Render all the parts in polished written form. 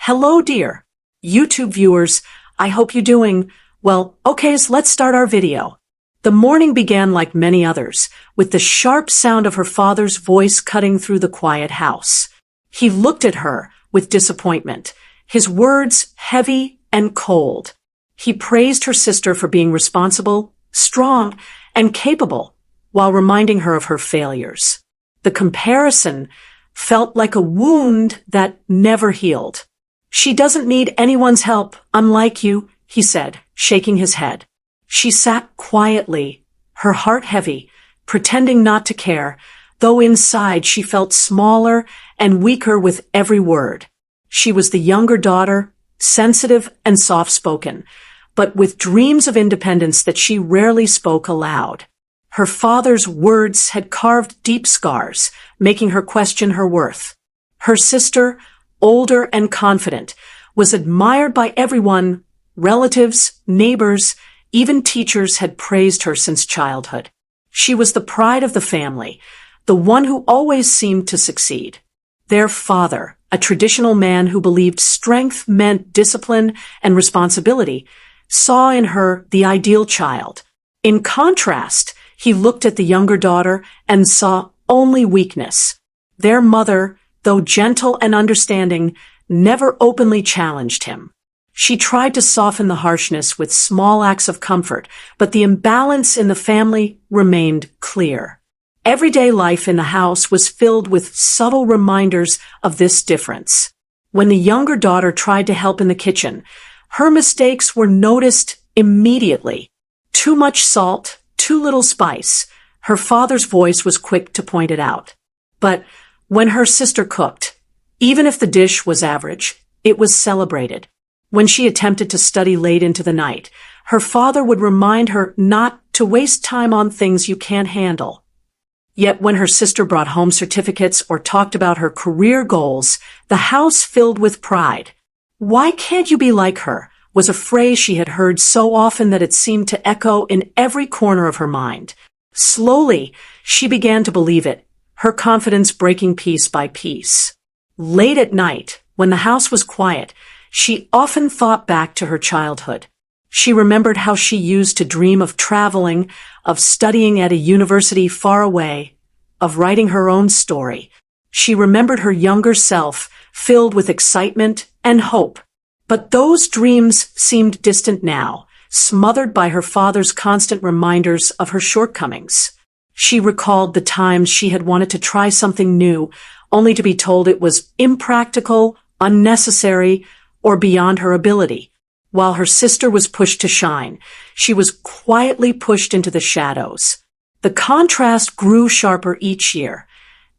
Hello, dear YouTube viewers. I hope you're doing well. Okay, so let's start our video. The morning began like many others, with the sharp sound of her father's voice cutting through the quiet house. He looked at her with disappointment, his words heavy and cold. He praised her sister for being responsible, strong, and capable, while reminding her of her failures. The comparison felt like a wound that never healed. She doesn't need anyone's help, unlike you, he said, shaking his head. She sat quietly, her heart heavy, pretending not to care, though inside she felt smaller and weaker with every word. She was the younger daughter, sensitive and soft-spoken, but with dreams of independence that she rarely spoke aloud. Her father's words had carved deep scars, making her question her worth. Her sister, older and confident, was admired by everyone. Relatives, neighbors, even teachers had praised her since childhood. She was the pride of the family, the one who always seemed to succeed. Their father, a traditional man who believed strength meant discipline and responsibility, saw in her the ideal child. In contrast, he looked at the younger daughter and saw only weakness. Their mother, though gentle and understanding, never openly challenged him. She tried to soften the harshness with small acts of comfort, but the imbalance in the family remained clear. Everyday life in the house was filled with subtle reminders of this difference. When the younger daughter tried to help in the kitchen, her mistakes were noticed immediately. Too much salt, too little spice. Her father's voice was quick to point it out. But when her sister cooked, even if the dish was average, it was celebrated. When she attempted to study late into the night, her father would remind her not to waste time on things you can't handle. Yet when her sister brought home certificates or talked about her career goals, the house filled with pride. "Why can't you be like her?" was a phrase she had heard so often that it seemed to echo in every corner of her mind. Slowly, she began to believe it, her confidence breaking piece by piece. Late at night, when the house was quiet, she often thought back to her childhood. She remembered how she used to dream of traveling, of studying at a university far away, of writing her own story. She remembered her younger self, filled with excitement and hope. But those dreams seemed distant now, smothered by her father's constant reminders of her shortcomings. She recalled the times she had wanted to try something new, only to be told it was impractical, unnecessary, or beyond her ability. While her sister was pushed to shine, she was quietly pushed into the shadows. The contrast grew sharper each year,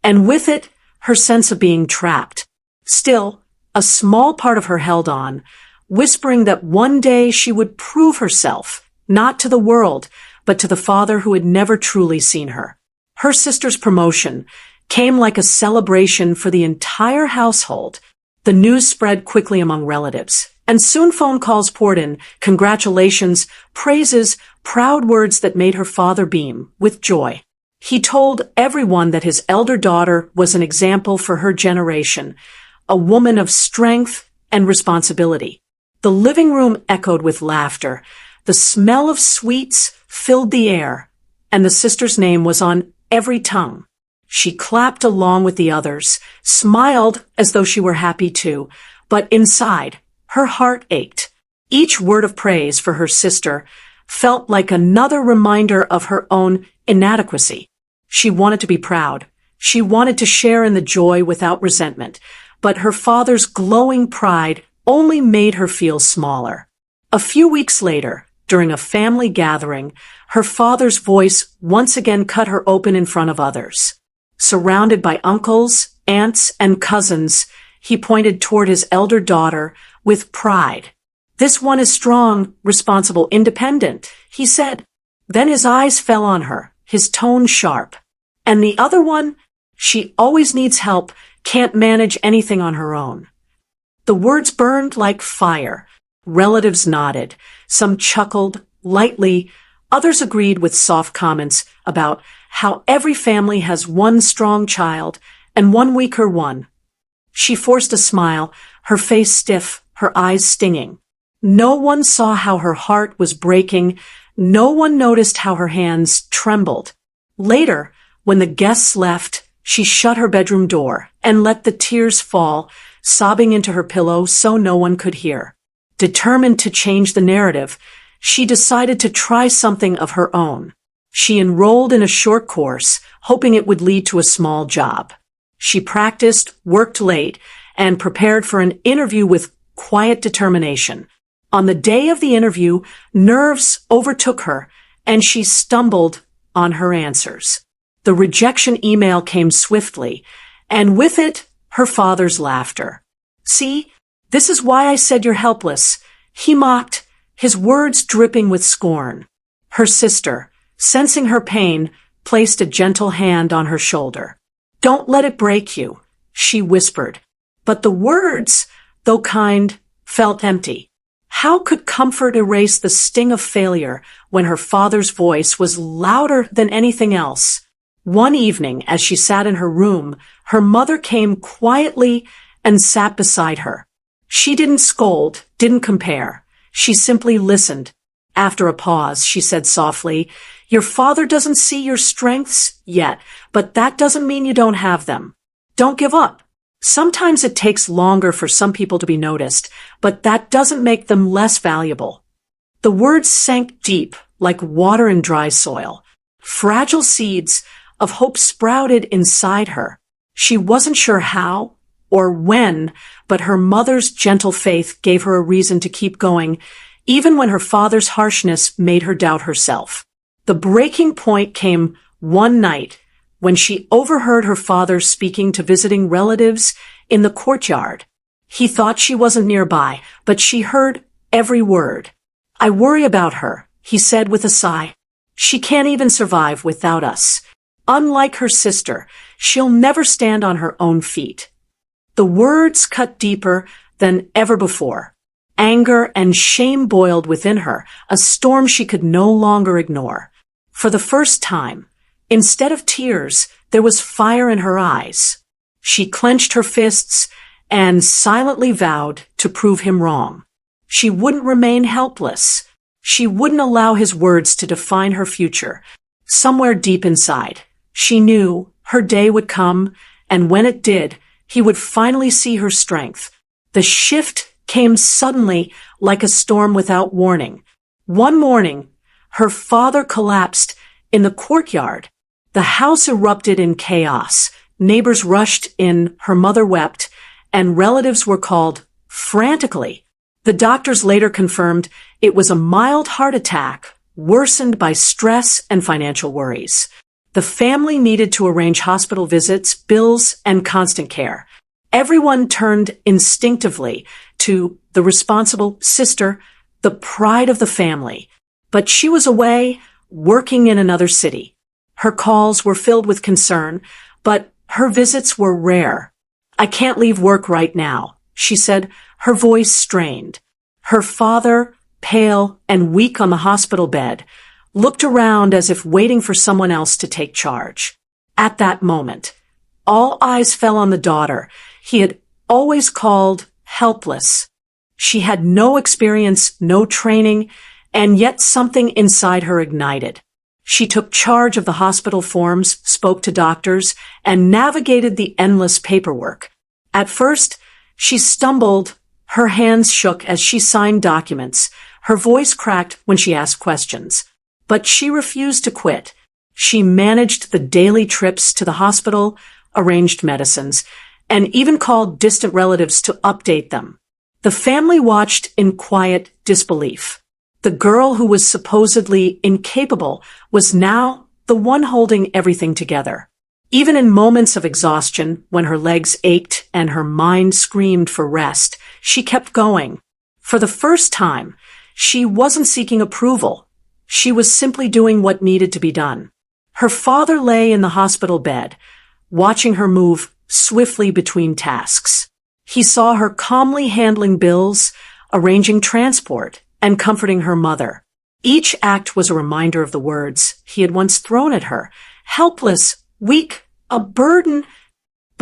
and with it, her sense of being trapped. Still, a small part of her held on, whispering that one day she would prove herself, not to the world, but to the father who had never truly seen her. Her sister's promotion came like a celebration for the entire household. The news spread quickly among relatives, and soon phone calls poured in, congratulations, praises, proud words that made her father beam with joy. He told everyone that his elder daughter was an example for her generation, a woman of strength and responsibility. The living room echoed with laughter. The smell of sweets filled the air, and the sister's name was on every tongue. She clapped along with the others, smiled as though she were happy too, but inside, her heart ached. Each word of praise for her sister felt like another reminder of her own inadequacy. She wanted to be proud. She wanted to share in the joy without resentment, but her father's glowing pride only made her feel smaller. A few weeks later, during a family gathering, her father's voice once again cut her open in front of others. Surrounded by uncles, aunts, and cousins, he pointed toward his elder daughter with pride. "This one is strong, responsible, independent," he said. Then his eyes fell on her, his tone sharp. "And the other one? She always needs help, can't manage anything on her own." The words burned like fire. Relatives nodded. Some chuckled lightly. Others agreed with soft comments about how every family has one strong child and one weaker one. She forced a smile, her face stiff, her eyes stinging. No one saw how her heart was breaking. No one noticed how her hands trembled. Later, when the guests left, she shut her bedroom door and let the tears fall, sobbing into her pillow so no one could hear. Determined to change the narrative, she decided to try something of her own. She enrolled in a short course, hoping it would lead to a small job. She practiced, worked late, and prepared for an interview with quiet determination. On the day of the interview, nerves overtook her, and she stumbled on her answers. The rejection email came swiftly, and with it, her father's laughter. "See, this is why I said you're helpless," he mocked, his words dripping with scorn. Her sister, sensing her pain, placed a gentle hand on her shoulder. "Don't let it break you," she whispered. But the words, though kind, felt empty. How could comfort erase the sting of failure when her father's voice was louder than anything else? One evening, as she sat in her room, her mother came quietly and sat beside her. She didn't scold, didn't compare. She simply listened. After a pause, she said softly, "Your father doesn't see your strengths yet, but that doesn't mean you don't have them. Don't give up. Sometimes it takes longer for some people to be noticed, but that doesn't make them less valuable." The words sank deep, like water in dry soil. Fragile seeds of hope sprouted inside her. She wasn't sure how or when, but her mother's gentle faith gave her a reason to keep going, even when her father's harshness made her doubt herself. The breaking point came one night when she overheard her father speaking to visiting relatives in the courtyard. He thought she wasn't nearby, but she heard every word. "I worry about her," he said with a sigh. "She can't even survive without us. Unlike her sister, she'll never stand on her own feet." The words cut deeper than ever before. Anger and shame boiled within her, a storm she could no longer ignore. For the first time, instead of tears, there was fire in her eyes. She clenched her fists and silently vowed to prove him wrong. She wouldn't remain helpless. She wouldn't allow his words to define her future. Somewhere deep inside, she knew her day would come, and when it did, he would finally see her strength. The shift came suddenly, like a storm without warning. One morning, her father collapsed in the courtyard. The house erupted in chaos. Neighbors rushed in, her mother wept, and relatives were called frantically. The doctors later confirmed it was a mild heart attack, worsened by stress and financial worries. The family needed to arrange hospital visits, bills, and constant care. Everyone turned instinctively to the responsible sister, the pride of the family. But she was away, working in another city. Her calls were filled with concern, but her visits were rare. "I can't leave work right now," she said, her voice strained. Her father, pale and weak on the hospital bed, looked around as if waiting for someone else to take charge. At that moment, all eyes fell on the daughter he had always called helpless. She had no experience, no training, and yet something inside her ignited. She took charge of the hospital forms, spoke to doctors, and navigated the endless paperwork. At first, she stumbled, her hands shook as she signed documents, her voice cracked when she asked questions. But she refused to quit. She managed the daily trips to the hospital, arranged medicines, and even called distant relatives to update them. The family watched in quiet disbelief. The girl who was supposedly incapable was now the one holding everything together. Even in moments of exhaustion, when her legs ached and her mind screamed for rest, she kept going. For the first time, she wasn't seeking approval. She was simply doing what needed to be done. Her father lay in the hospital bed, watching her move swiftly between tasks. He saw her calmly handling bills, arranging transport, and comforting her mother. Each act was a reminder of the words he had once thrown at her. Helpless, weak, a burden.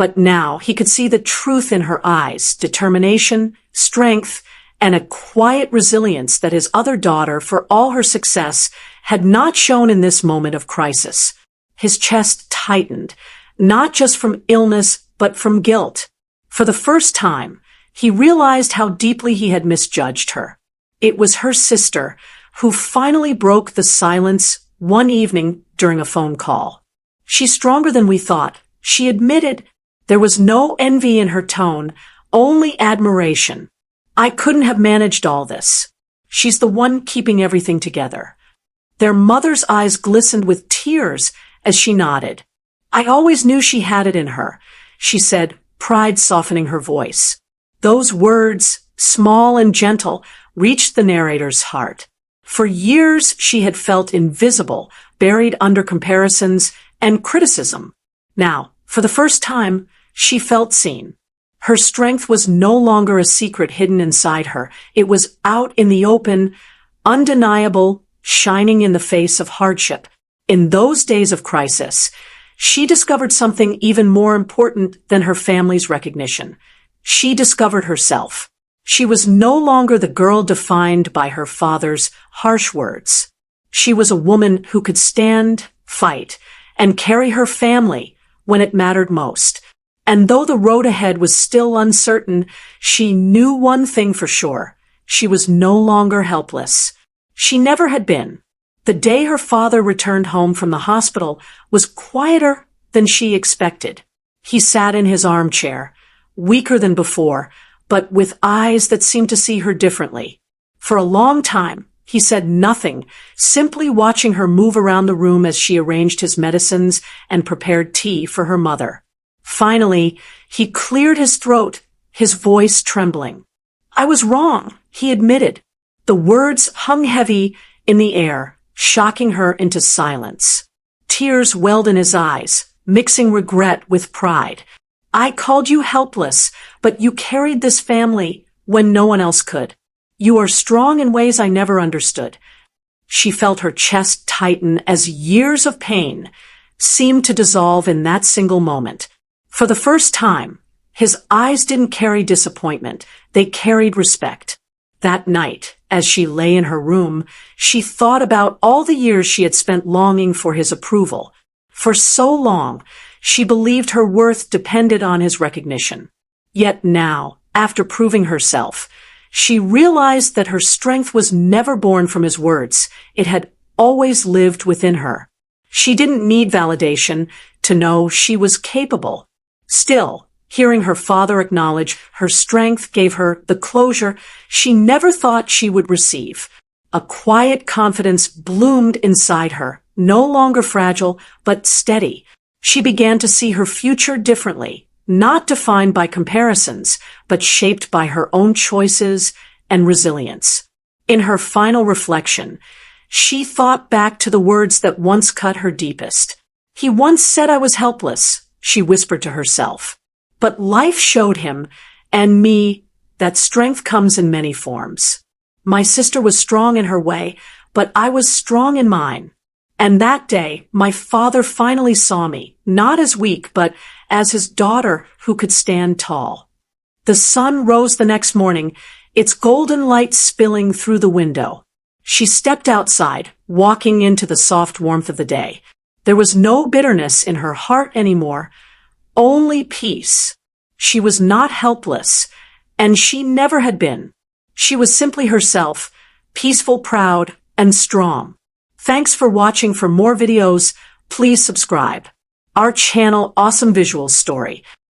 But now he could see the truth in her eyes, determination, strength, and a quiet resilience that his other daughter, for all her success, had not shown in this moment of crisis. His chest tightened, not just from illness, but from guilt. For the first time, he realized how deeply he had misjudged her. It was her sister who finally broke the silence one evening during a phone call. "She's stronger than we thought," she admitted. There was no envy in her tone, only admiration. "I couldn't have managed all this. She's the one keeping everything together." Their mother's eyes glistened with tears as she nodded. "I always knew she had it in her," she said, pride softening her voice. Those words, small and gentle, reached the narrator's heart. For years she had felt invisible, buried under comparisons and criticism. Now, for the first time, she felt seen. Her strength was no longer a secret hidden inside her. It was out in the open, undeniable, shining in the face of hardship. In those days of crisis, she discovered something even more important than her family's recognition. She discovered herself. She was no longer the girl defined by her father's harsh words. She was a woman who could stand, fight, and carry her family when it mattered most. And though the road ahead was still uncertain, she knew one thing for sure. She was no longer helpless. She never had been. The day her father returned home from the hospital was quieter than she expected. He sat in his armchair, weaker than before, but with eyes that seemed to see her differently. For a long time, he said nothing, simply watching her move around the room as she arranged his medicines and prepared tea for her mother. Finally, he cleared his throat, his voice trembling. "I was wrong," he admitted. The words hung heavy in the air, shocking her into silence. Tears welled in his eyes, mixing regret with pride. "I called you helpless, but you carried this family when no one else could. You are strong in ways I never understood." She felt her chest tighten as years of pain seemed to dissolve in that single moment. For the first time, his eyes didn't carry disappointment, they carried respect. That night, as she lay in her room, she thought about all the years she had spent longing for his approval. For so long, she believed her worth depended on his recognition. Yet now, after proving herself, she realized that her strength was never born from his words. It had always lived within her. She didn't need validation to know she was capable. Still, hearing her father acknowledge her strength gave her the closure she never thought she would receive. A quiet confidence bloomed inside her, no longer fragile, but steady. She began to see her future differently, not defined by comparisons, but shaped by her own choices and resilience. In her final reflection, she thought back to the words that once cut her deepest. "He once said I was helpless," she whispered to herself. But life showed him, and me, that strength comes in many forms. My sister was strong in her way, but I was strong in mine. And that day, my father finally saw me, not as weak, but as his daughter who could stand tall. The sun rose the next morning, its golden light spilling through the window. She stepped outside, walking into the soft warmth of the day. There was no bitterness in her heart anymore, only peace. She was not helpless, and she never had been. She was simply herself, peaceful, proud, and strong. Thanks for watching. For more videos, please subscribe. Our channel, Awesome Visuals Story.